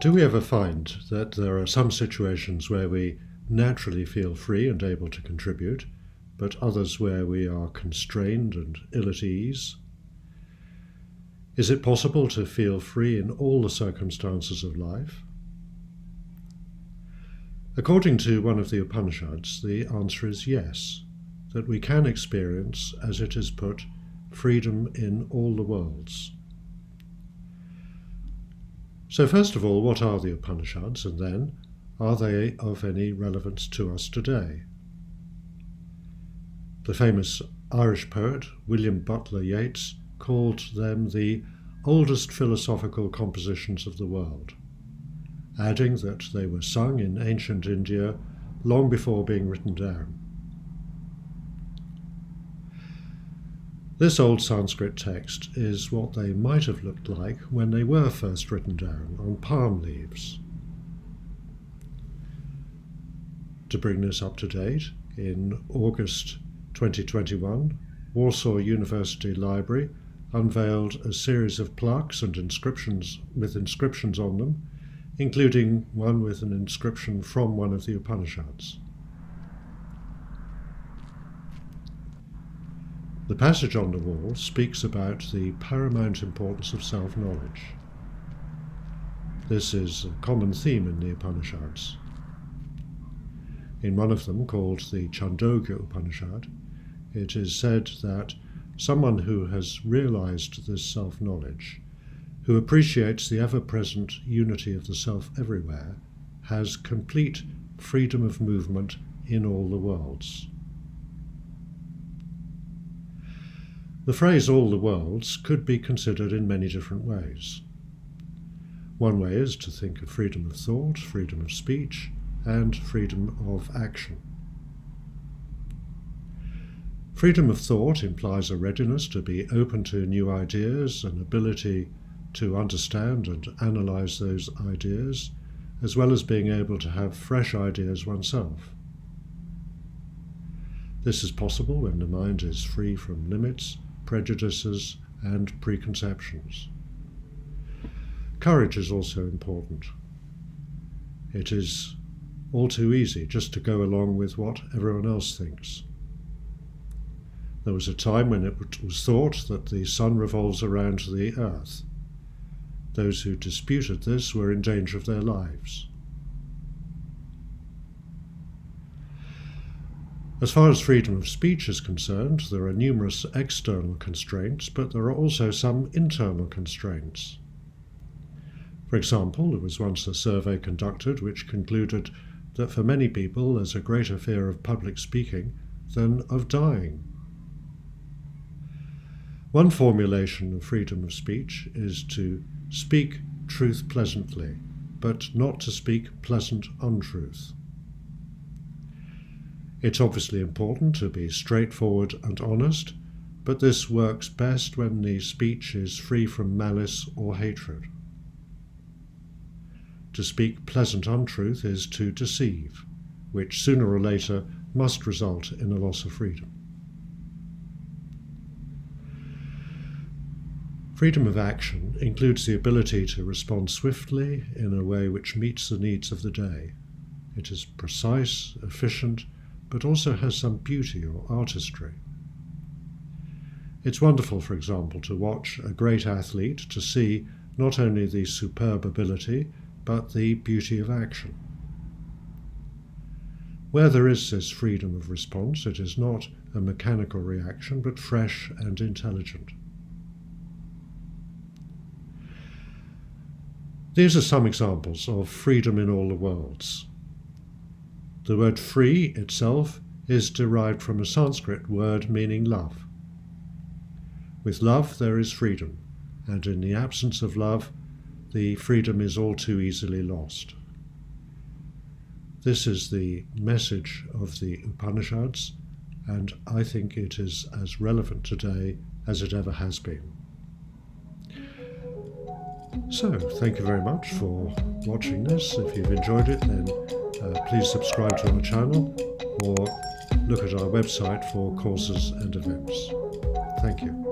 Do we ever find that there are some situations where we naturally feel free and able to contribute, but others where we are constrained and ill at ease? Is it possible to feel free in all the circumstances of life? According to one of the Upanishads, the answer is yes, that we can experience, as it is put, freedom in all the worlds. So first of all, what are the Upanishads, and then, are they of any relevance to us today? The famous Irish poet William Butler Yeats called them the oldest philosophical compositions of the world, adding that they were sung in ancient India long before being written down. This old Sanskrit text is what they might have looked like when they were first written down on palm leaves. To bring this up to date, in August 2021, Warsaw University Library unveiled a series of plaques and inscriptions with inscriptions on them, including one with an inscription from one of the Upanishads. The passage on the wall speaks about the paramount importance of self-knowledge. This is a common theme in the Upanishads. In one of them, called the Chandogya Upanishad, it is said that someone who has realized this self-knowledge, who appreciates the ever-present unity of the self everywhere, has complete freedom of movement in all the worlds. The phrase all the worlds could be considered in many different ways. One way is to think of freedom of thought, freedom of speech, and freedom of action. Freedom of thought implies a readiness to be open to new ideas, an ability to understand and analyze those ideas, as well as being able to have fresh ideas oneself. This is possible when the mind is free from limits, prejudices, and preconceptions. Courage is also important. It is all too easy just to go along with what everyone else thinks. There was a time when it was thought that the sun revolves around the earth. Those who disputed this were in danger of their lives. As far as freedom of speech is concerned, there are numerous external constraints, but there are also some internal constraints. For example, there was once a survey conducted which concluded that for many people there's a greater fear of public speaking than of dying. One formulation of freedom of speech is to speak truth pleasantly, but not to speak pleasant untruth. It's obviously important to be straightforward and honest, but this works best when the speech is free from malice or hatred. To speak pleasant untruth is to deceive, which sooner or later must result in a loss of freedom. Freedom of action includes the ability to respond swiftly in a way which meets the needs of the day. It is precise, efficient, but also has some beauty or artistry. It's wonderful, for example, to watch a great athlete to see not only the superb ability, but the beauty of action. Where there is this freedom of response, it is not a mechanical reaction, but fresh and intelligent. These are some examples of freedom in all the worlds. The word free itself is derived from a Sanskrit word meaning love. With love there is freedom, and in the absence of love, the freedom is all too easily lost. This is the message of the Upanishads, and I think it is as relevant today as it ever has been. So, thank you very much for watching this. If you've enjoyed it, then please subscribe to our channel or look at our website for courses and events. Thank you.